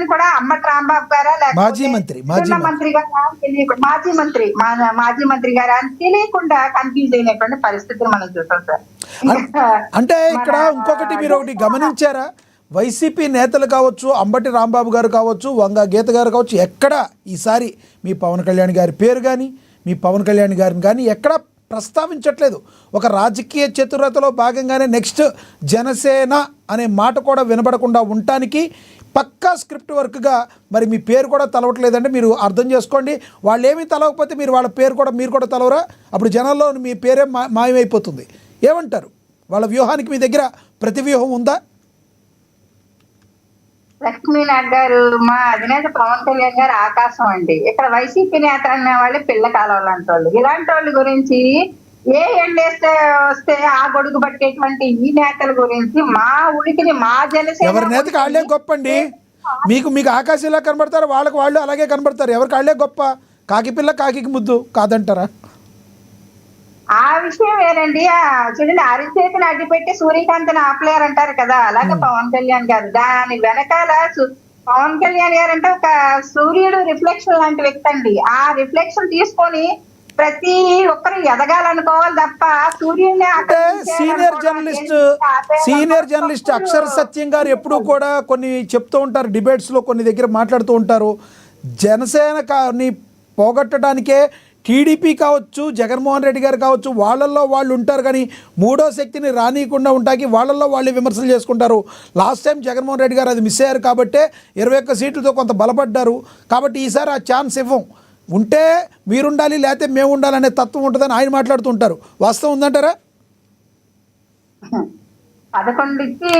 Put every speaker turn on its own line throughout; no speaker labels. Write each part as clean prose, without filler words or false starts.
గారిని కూడా అమ్మటి రాంబాబు గారా
మాజీ
లేకపోతే మంత్రి గారా తెలియకుండా మాజీ మంత్రి గారా అని తెలియకుండా కన్ఫ్యూజ్ అయినటువంటి పరిస్థితులు మనం చూసాం సార్.
అంటే ఇక్కడ ఇంకొకటి మీరు ఒకటి గమనించారా, వైసీపీ నేతలు కావచ్చు, అంబటి రాంబాబు గారు కావచ్చు, వంగ గీత గారు కావచ్చు, ఎక్కడ ఈసారి మీ పవన్ కళ్యాణ్ గారి పేరు కానీ మీ పవన్ కళ్యాణ్ గారిని కానీ ఎక్కడ ప్రస్తావించట్లేదు. ఒక రాజకీయ చతురతలో భాగంగానే నెక్స్ట్ జనసేన అనే మాట కూడా వినబడకుండా ఉండటానికి పక్కా స్క్రిప్ట్ వర్క్గా మరి మీ పేరు కూడా తలవట్లేదంటే మీరు అర్థం చేసుకోండి. వాళ్ళు ఏమీ తలవకపోతే మీరు వాళ్ళ పేరు కూడా మీరు కూడా తలవరా, అప్పుడు జనాల్లో మీ పేరే మాయమైపోతుంది. ఏమంటారు? వాళ్ళ వ్యూహానికి మీ దగ్గర ప్రతి వ్యూహం ఉందా?
లక్ష్మీనాథ్ గారు మా అధినేత పవన్ కళ్యాణ్ గారు ఆకాశం అండి. ఇక్కడ వైసీపీ నేత అనే వాళ్ళు పిల్ల కాలం లాంటి వాళ్ళు. ఇలాంటి వాళ్ళ గురించి ఏ ఎండేస్తే వస్తే ఆ గొడుగు పట్టేటువంటి ఈ నేతల గురించి మా ఉనికిని మా జనసేన
ఎవరి నేతకి వాళ్ళే గొప్ప అండి. మీకు ఆకాశం ఇలా కనబడతారు, వాళ్ళకి వాళ్ళు అలాగే కనబడతారు. ఎవరికి వాళ్ళే గొప్ప. కాకి పిల్ల కాకి ముద్దు కాదంటారా?
ఆ విషయం వేరండి. చూడండి, అరిచేతిని అడ్డుపెట్టి సూర్యకాంతిని ఆపలేరంటారు కదా, అలాగే పవన్ కళ్యాణ్ గారు. దాని వెనకాల పవన్ కళ్యాణ్ గారు అంటే ఒక సూర్యుడు రిఫ్లెక్షన్ లాంటి వ్యక్తి అండి. ఆ రిఫ్లెక్షన్ తీసుకొని ప్రతి ఒక్కరు ఎదగాలనుకోవాలి తప్ప సూర్యుడిని
సీనియర్ జర్నలిస్ట్ అక్షర సత్యం గారు ఎప్పుడు కూడా కొన్ని చెప్తూ ఉంటారు, డిబేట్స్లో కొన్ని దగ్గర మాట్లాడుతూ ఉంటారు. జనసేనని పోగొట్టడానికే టీడీపీ కావచ్చు, జగన్మోహన్ రెడ్డి గారు కావచ్చు, వాళ్ళల్లో వాళ్ళు ఉంటారు కానీ మూడో శక్తిని రానియకుండా ఉంటాకి వాళ్ళల్లో వాళ్ళు విమర్శలు చేసుకుంటారు. లాస్ట్ టైం జగన్మోహన్ రెడ్డి గారు అది మిస్ అయ్యారు కాబట్టే 21 సీట్లతో కొంత బలపడ్డారు. కాబట్టి ఈసారి ఆ ఛాన్స్ ఇవ్వం. ఉంటే మీరుండాలి, లేకపోతే మేము ఉండాలనే తత్వం ఉంటుందని ఆయన మాట్లాడుతుంటారు. వాస్తవం ఉందంటారా?
11 ఇచ్చి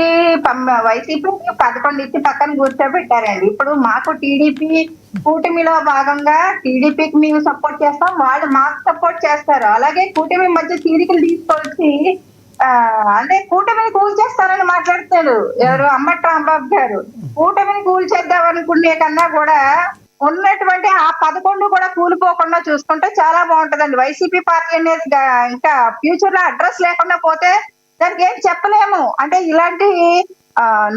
వైసీపీ 11 ఇచ్చి పక్కన కూర్చోబెట్టారండి. ఇప్పుడు మాకు టీడీపీ కూటమిలో భాగంగా టీడీపీకి మేము సపోర్ట్ చేస్తాం, వాళ్ళు మాకు సపోర్ట్ చేస్తారు. అలాగే కూటమి మధ్య తీరికలు తీసుకొచ్చి అంటే కూటమిని కూల్చేస్తారని మాట్లాడుతాడు ఎవరు, అమ్మటి రాంబాబు గారు. కూటమిని కూల్చేద్దాం అనుకునే కన్నా కూడా ఉన్నటువంటి ఆ 11 కూడా కూలిపోకుండా చూసుకుంటే చాలా బాగుంటదండి. వైసీపీ పార్టీ అనేది ఇంకా ఫ్యూచర్ లో అడ్రస్ లేకుండా పోతే దానికి ఏం చెప్పలేము. అంటే ఇలాంటి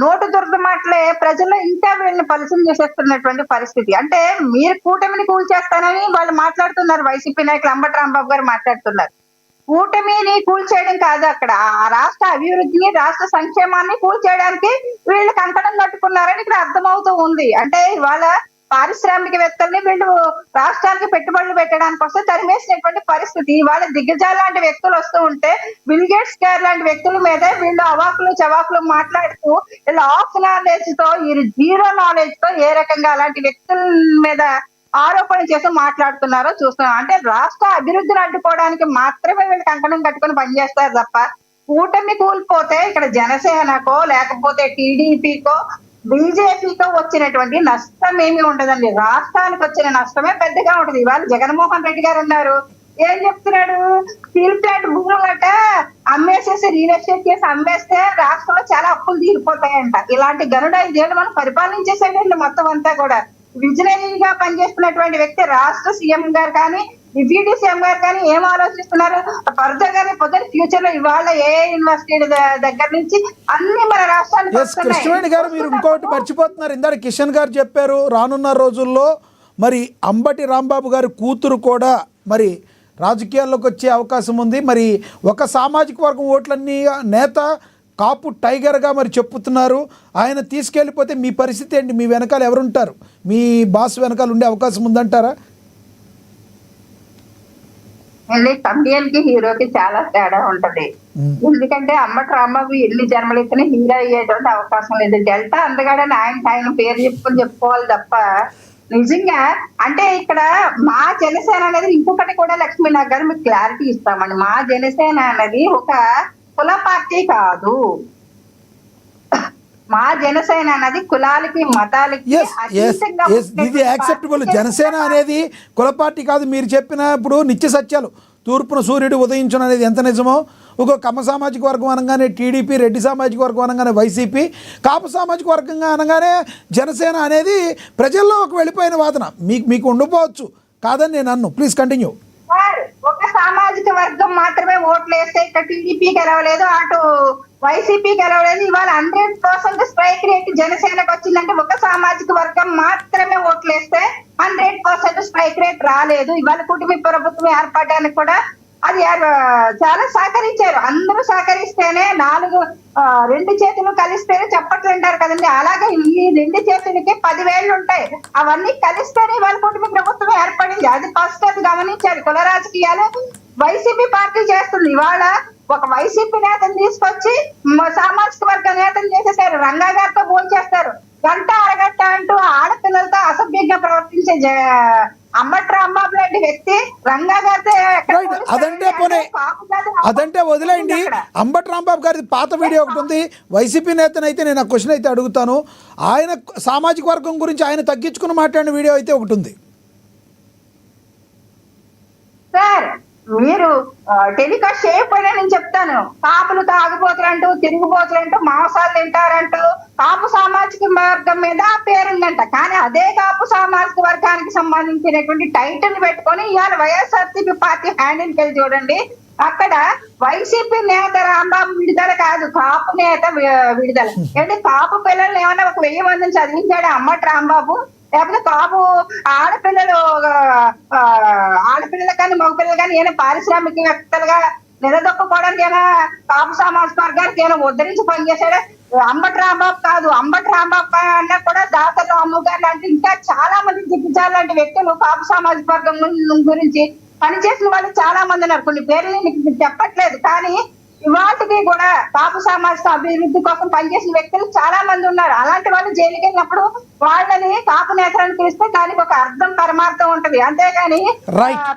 నోటు దురద మాటలే ప్రజల్లో ఇంకా వీళ్ళని పరిచయం చేసేస్తున్నటువంటి పరిస్థితి. అంటే మీరు కూటమిని కూల్చేస్తానని వాళ్ళు మాట్లాడుతున్నారు, వైసీపీ నాయకులు అంబటి రాంబాబు గారు మాట్లాడుతున్నారు. కూటమిని కూల్చేయడం కాదు, అక్కడ ఆ రాష్ట్ర అభివృద్ధిని, రాష్ట్ర సంక్షేమాన్ని కూల్చేయడానికి వీళ్ళు కంకణం కట్టుకున్నారని ఇక్కడ అర్థమవుతూ ఉంది. అంటే ఇవాళ పారిశ్రామికవేత్తల్ని వీళ్ళు రాష్ట్రానికి పెట్టుబడులు పెట్టడానికి వస్తే తరిమేసినటువంటి పరిస్థితి. వాళ్ళ దిగ్గజాల లాంటి వ్యక్తులు వస్తూ ఉంటే, బిల్ గేట్స్ గారు లాంటి వ్యక్తుల మీద వీళ్ళు అవాకులు చవాకులు మాట్లాడుతూ వీళ్ళు ఆఫ్ నాలెడ్జ్ తో, జీరో నాలెడ్జ్ తో ఏ రకంగా అలాంటి వ్యక్తుల మీద ఆరోపణ చేసి మాట్లాడుతున్నారో చూస్తున్నాం. అంటే రాష్ట్ర అభివృద్ధిని అడ్డుకోవడానికి మాత్రమే వీళ్ళు కంకణం కట్టుకుని పనిచేస్తారు తప్ప కూటమి కూలిపోతే ఇక్కడ జనసేనకో లేకపోతే టీడీపీకో బీజేపీతో వచ్చినటువంటి నష్టం ఏమీ ఉండదండి. రాష్ట్రానికి వచ్చిన నష్టమే పెద్దగా ఉంటుంది. ఇవాళ జగన్మోహన్ రెడ్డి గారు ఉన్నారు, ఏం చెప్తున్నాడు, స్టీల్ ప్లాంట్ భూములట అమ్మేసేసి రియల్ ఎస్టేట్ చేసి అమ్మేస్తే రాష్ట్రంలో చాలా అప్పులు తీరిపోతాయంట. ఇలాంటి గనుడ 5 ఏళ్ళు మనం పరిపాలించేసేయండి. మొత్తం అంతా కూడా విజనరీగా పనిచేస్తున్నటువంటి వ్యక్తి రాష్ట్ర సీఎం గారు కానీ డిప్యూటీ సీఎం గారు కానీ ఏం ఆలోచిస్తున్నారు? ఫర్దర్ గానీ పొద్దున ఫ్యూచర్ లో ఇవాళ ఏ యూనివర్సిటీ దగ్గర నుంచి అన్ని మన రాష్ట్రానికి.
కృష్ణవేణి గారు, మీరు ఇంకోటి మర్చిపోతున్నారు. ఇందాక కిషన్ గారు చెప్పారు, రానున్న రోజుల్లో మరి అంబటి రాంబాబు గారి కూతురు కూడా మరి రాజకీయాల్లోకి వచ్చే అవకాశం ఉంది. మరి ఒక సామాజిక వర్గం ఓట్లన్నీ నేత కాపు టైగర్గా మరి చెప్పుతున్నారు. ఆయన తీసుకెళ్ళిపోతే మీ పరిస్థితి ఏంటి? మీ వెనకాల ఎవరుంటారు? మీ బాస్ వెనకాల ఉండే అవకాశం ఉందంటారా?
కమిడియన్ కి హీరోకి చాలా తేడా ఉంటది. ఎందుకంటే అమ్మటి రాంబాబు ఎన్ని జన్మలు ఇచ్చినా హీరో అయ్యేటువంటి అవకాశం లేదు. డెల్టా అందగాడని ఆయన పేరు చెప్పుకోవాలి తప్ప నిజంగా అంటే ఇక్కడ మా జనసేన అనేది ఇంకొకటి కూడా లక్ష్మీనాథ్ గారు మీకు క్లారిటీ ఇస్తామండి. మా జనసేన అనేది ఒక కుల పార్టీ కాదు. మా జనసేన అనేది కులాలకి మతాలకి
ఇది యాక్సెప్టబుల్. జనసేన అనేది కుల పార్టీ కాదు. మీరు చెప్పిన ఇప్పుడు నిత్య సత్యాలు, తూర్పున సూర్యుడు ఉదయించడం అనేది ఎంత నిజమో, ఒక కమ్మ సామాజిక వర్గం అనగానే టీడీపీ, రెడ్డి సామాజిక వర్గం అనగానే వైసీపీ, కాపు సామాజిక వర్గంగా అనగానే జనసేన అనేది ప్రజల్లో ఒక వెళ్ళిపోయిన వాదన మీకు ఉండిపోవచ్చు, కాదని నేను అన్ను. Please continue.
ఒక సామాజిక వర్గం మాత్రమే ఓట్లు వేస్తే ఇక్కడ టీడీపీ గెలవలేదు, అటు వైసీపీ గెలవలేదు. ఇవాళ 100% స్ట్రైక్ రేట్ జనసేనకు వచ్చిందంటే ఒక సామాజిక వర్గం మాత్రమే ఓట్లేస్తే 100% స్ట్రైక్ రేట్ రాలేదు. ఇవాళ కుటుంబ ప్రభుత్వం ఏర్పడడానికి కూడా అది చాలా సహకరించారు. అందరూ సహకరిస్తేనే రెండు చేతులు కలిస్తేనే చప్పట్లు అంటారు కదండి. అలాగే ఈ రెండు చేతులకి 10,000 ఉంటాయి. అవన్నీ కలిస్తేనే ఇవాళ కుటుంబ ప్రభుత్వం ఏర్పడింది. అది ఫస్ట్ అది గమనించారు. కుల రాజకీయాలు వైసీపీ పార్టీ చేస్తుంది. ఇవాళ ఒక వైసీపీ నేతను తీసుకొచ్చి సామాజిక వర్గ నేతను చేసేసారు. రంగా గారితో భోంచేస్తారు. గంట అరగంట అంటూ ఆడపిల్లలతో అసభ్యంగా ప్రవర్తించే అంబటి రాంబాబు లాంటి వ్యక్తి రంగా గారితో
అదంటే వదిలేయండి. అంబటి రాంబాబు గారి పాత వీడియో ఒకటి ఉంది. వైసీపీ నేతనైతే నేను ఆ క్వశ్చన్ అయితే అడుగుతాను. ఆయన సామాజిక వర్గం గురించి ఆయన తగ్గించుకుని మాట్లాడిన వీడియో అయితే ఒకటి ఉంది.
సార్ మీరు టెలికాస్ట్ చేయకపోయినా నేను చెప్తాను. కాపులు తాగుబోతులంటూ తిరుగుబోతులంటూ మాంసాలు తింటారంటూ కాపు సామాజిక వర్గం మీద పేరుందంట. కానీ అదే కాపు సామాజిక వర్గానికి సంబంధించినటువంటి టైటిల్ పెట్టుకొని ఇవాళ వైఎస్ఆర్సీపీ పార్టీ హ్యాండిల్కి వెళ్ళి చూడండి. అక్కడ వైసీపీ నేత రాంబాబు విడుదల కాదు, కాపు నేత విడుదల. అంటే కాపు పిల్లల్ని ఏమన్నా 1000 మందిని చదివించాడు అమ్మటి రాంబాబు? లేకపోతే కాపు ఆడపిల్లలు కానీ మగపిల్లలు కానీ ఏమైనా పారిశ్రామికవేత్తలుగా నిలదొక్కుకోవడానికి ఏమైనా కాపు సామాజిక వర్గానికి ఏమైనా ఉద్ధరించి పనిచేశాడు అంబటి రాంబాబు? కాదు. అంబటి రాంబాబు అన్నా కూడా దాతలు అమ్మగారు లాంటి ఇంకా చాలా మంది దిగ్గజాలు లాంటి వ్యక్తులు కాపు సామాజిక వర్గం గురించి పనిచేసిన వాళ్ళు చాలా మంది ఉన్నారు. కొన్ని పేర్లు నీకు చెప్పట్లేదు, కానీ ఇవాటికి కూడా కాపు సామాజిక అభివృద్ధి కోసం పనిచేసిన వ్యక్తులు చాలా మంది ఉన్నారు. అలాంటి వాళ్ళు జైలుకి వెళ్ళినప్పుడు వాళ్ళని కాపు నేతలను పిలిస్తే దానికి ఒక అర్థం పరమార్థం ఉంటది. అంతేగాని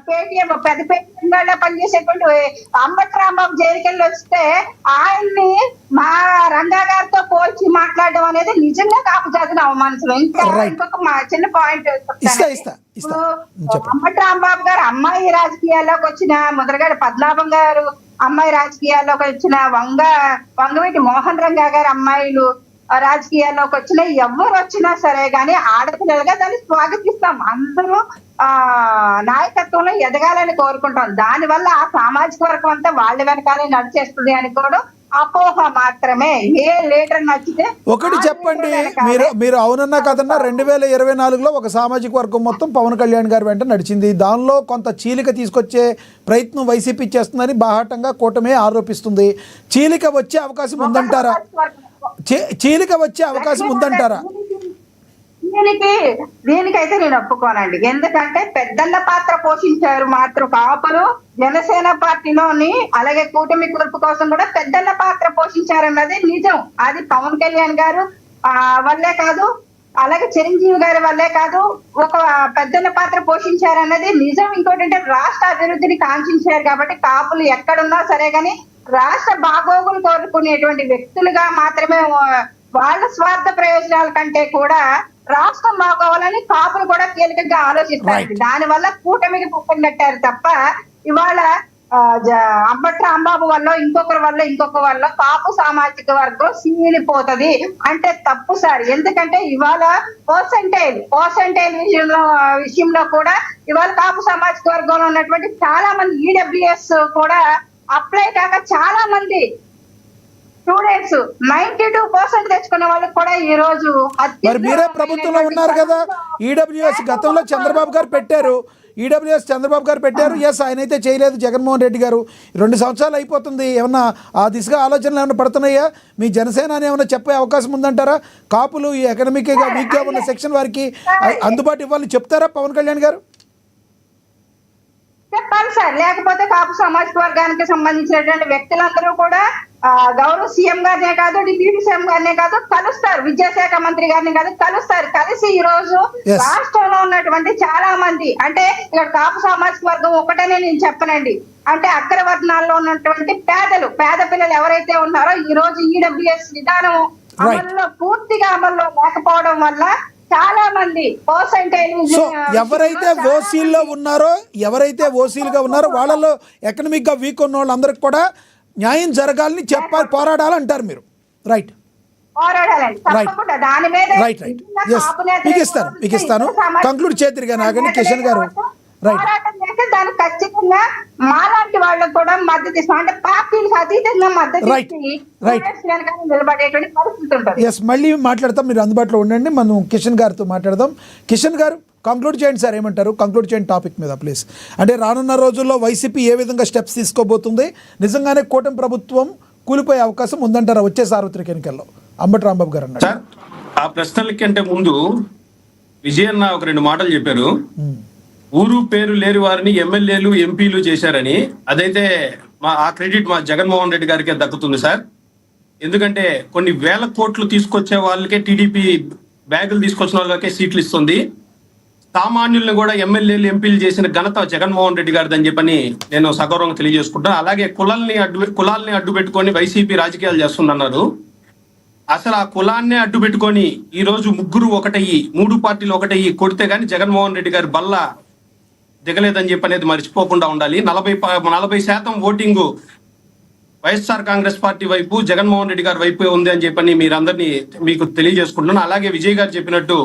పేటీఎం పెద్ద పేటీఎం పనిచేసేటువంటి అంబటి రాంబాబు జైలుకి వెళ్ళి వస్తే ఆయన్ని మా రంగా గారితో పోల్చి మాట్లాడడం అనేది నిజంగా కాపు జాతిని అవమానించడం. ఇంకొక చిన్న పాయింట్ అంబటి రాంబాబు గారు అమ్మాయి రాజకీయాల్లోకి వచ్చిన ముద్రగడ పద్మనాభం గారు అమ్మాయి రాజకీయాల్లోకి వచ్చిన వంగవీటి మోహన్ రంగా గారి అమ్మాయిలు రాజకీయాల్లోకి వచ్చిన ఎవరు వచ్చినా సరే గాని ఆడపిల్లలుగా దాన్ని స్వాగతిస్తాం. అందరూ నాయకత్వంలో ఎదగాలని కోరుకుంటాం. దానివల్ల ఆ సామాజిక వర్గం అంతా వాళ్ళ వెనకాలే నడిచేస్తుంది అని కూడా అపోహ మాత్రమే. ఏ లీడర్ నచ్చితే
ఒకటి చెప్పండి, మీరు అవునన్నా కదన్నా 2024లో ఒక సామాజిక వర్గం మొత్తం పవన్ కళ్యాణ్ గారి వెంట నడిచింది. దానిలో కొంత చీలిక తీసుకొచ్చే ప్రయత్నం వైసీపీ చేస్తుందని బాహాటంగా కూటమి ఆరోపిస్తుంది. చీలిక వచ్చే అవకాశం ఉందంటారా? చీలిక వచ్చే అవకాశం ఉందంటారా?
దీనికైతే నేను ఒప్పుకోనండి. ఎందుకంటే పెద్దన్న పాత్ర పోషించారు మాత్రం కాపులు జనసేన పార్టీలోని, అలాగే కూటమి కూర్పు కోసం కూడా పెద్దన్న పాత్ర పోషించారన్నది నిజం. అది పవన్ కళ్యాణ్ గారు వల్లే కాదు, అలాగే చిరంజీవి గారి వల్లే కాదు, ఒక పెద్దన్న పాత్ర పోషించారన్నది నిజం. ఇంకోటి అంటే రాష్ట్ర అభివృద్ధిని కాంక్షించారు కాబట్టి కాపులు ఎక్కడున్నా సరే గాని రాష్ట్ర బాగోగులు కోరుకునేటువంటి వ్యక్తులుగా మాత్రమే వాళ్ళ స్వార్థ ప్రయోజనాల కంటే కూడా రాష్ట్రం బాగోవాలని కాపులు కూడా కీలకంగా ఆలోచిస్తారు. దానివల్ల కూటమికి పుక్కం కట్టారు తప్ప ఇవాళ అంబటి రాంబాబు వల్ల ఇంకొక వల్ల కాపు సామాజిక వర్గం సీలిపోతది అంటే తప్పు సార్. ఎందుకంటే ఇవాళ పర్సంటేజ్ విషయంలో కూడా ఇవాళ కాపు సామాజిక వర్గంలో ఉన్నటువంటి చాలా మంది ఈడబ్ల్యూఎస్ కూడా అప్లై కాక చాలా మంది స్టూడెంట్స్ 92% తెచ్చుకున్న వాళ్ళకి కూడా ఈ రోజు
మరి మీరే ప్రభుత్వంలో ఉన్నారు కదా. ఈడబ్ల్యూఎస్ గతంలో చంద్రబాబు గారు పెట్టారు. ఎస్, ఆయన అయితే చేయలేదు జగన్మోహన్ రెడ్డి గారు. 2 సంవత్సరాలు అయిపోతుంది. ఏమన్నా ఆ దిశగా ఆలోచనలు ఏమైనా పడుతున్నాయా? మీ జనసేన ఏమైనా చెప్పే అవకాశం ఉందంటారా? కాపులు ఈ ఎకనామిక్గా వీక్గా ఉన్న సెక్షన్ వారికి అందుబాటు ఇవ్వాలని చెప్తారా పవన్ కళ్యాణ్ గారు?
చెప్పాలి సార్. లేకపోతే కాపు సామాజిక వర్గానికి సంబంధించినటువంటి వ్యక్తులందరూ కూడా గౌరవ సీఎం గారినే కాదు, డిప్యూటీ సీఎం గారినే కాదు కలుస్తారు, విద్యాశాఖ మంత్రి గారిని కాదు కలుస్తారు. కలిసి ఈ రోజు రాష్ట్రంలో ఉన్నటువంటి చాలా మంది, అంటే ఇక్కడ కాపు సామాజిక వర్గం ఒకటనే నేను చెప్పనండి, అంటే అగ్రవర్ణాల్లో ఉన్నటువంటి పేద పిల్లలు ఎవరైతే ఉన్నారో ఈ రోజు ఈడబ్ల్యూఎస్ విధానం అమల్లో పూర్తిగా అమల్లో లేకపోవడం వల్ల చాలా మంది
సో ఎవరైతే ఓసీలుగా ఉన్నారో వాళ్ళలో ఎకనామిక్ గా వీక్ ఉన్న వాళ్ళందరికి కూడా న్యాయం జరగాలని చెప్పాలి, పోరాడాలంటారు మీరు. రైట్. మీకు ఇస్తాను. కంక్లూడ్ చేతిరిగా నాగండి కిషన్ గారు. రైట్.
అయితే దానికి ఖచ్చితంగా మాలాంటి వాళ్ళకు కూడా మద్దతు ఇస్తాం. అంటే పార్టీలకు అతీతంగా మద్దతు
Right.
ఇచ్చి
Right.
స్టూడెంట్స్ వెనకాల నిలబడేటువంటి పరిస్థితి ఉంటుంది.
ఎస్, మళ్ళీ మాట్లాడతాం, మీరు అందుబాటులో ఉండండి. మనం కిషన్ గారితో మాట్లాడదాం. కిషన్ గారు, కంక్లూడ్ చేయండి సార్, ఏమంటారు? కంక్లూడ్ చేయండి టాపిక్ మీద ప్లీజ్. అంటే రానున్న రోజుల్లో వైసీపీ ఏ విధంగా స్టెప్స్ తీసుకోబోతుంది? నిజంగానే కూటమి ప్రభుత్వం కూలిపోయే అవకాశం ఉందంటారా వచ్చే సార్వత్రిక ఎన్నికల్లో? అంబటి రాంబాబు గారు అన్నారు.
సార్, ఆ ప్రశ్నల కంటే ముందు విజయన్న ఒక 2 మాటలు చెప్పారు. ఊరు పేరు లేని వారిని ఎమ్మెల్యేలు ఎంపీలు చేశారని. అదైతే ఆ క్రెడిట్ మా జగన్మోహన్ రెడ్డి గారికే దక్కుతుంది సార్. ఎందుకంటే కొన్ని వేల కోట్లు తీసుకొచ్చే వాళ్ళకే టీడీపీ బ్యాగులు తీసుకొచ్చిన వాళ్ళకే సీట్లు ఇస్తుంది. సామాన్యుల్ని కూడా ఎమ్మెల్యేలు ఎంపీలు చేసిన ఘనత జగన్మోహన్ రెడ్డి గారిదని చెప్పని నేను సగౌరవంగా తెలియజేసుకుంటాను. అలాగే కులాల్ని అడ్డు పెట్టుకొని వైసీపీ రాజకీయాలు చేస్తుందన్నారు. అసలు ఆ కులాన్నే అడ్డు పెట్టుకొని ఈ రోజు ముగ్గురు ఒకటయ్యి 3 పార్టీలు ఒకటయ్యి కొడితే గానీ జగన్మోహన్ రెడ్డి గారి బల్ల దిగలేదని చెప్పి అనేది మర్చిపోకుండా ఉండాలి. 40% ఓటింగు వైఎస్ఆర్ కాంగ్రెస్ పార్టీ వైపు, జగన్మోహన్ రెడ్డి గారి వైపు ఉంది అని చెప్పని మీరందరినీ మీకు తెలియజేసుకుంటున్నాను. అలాగే విజయ్ గారు చెప్పినట్టు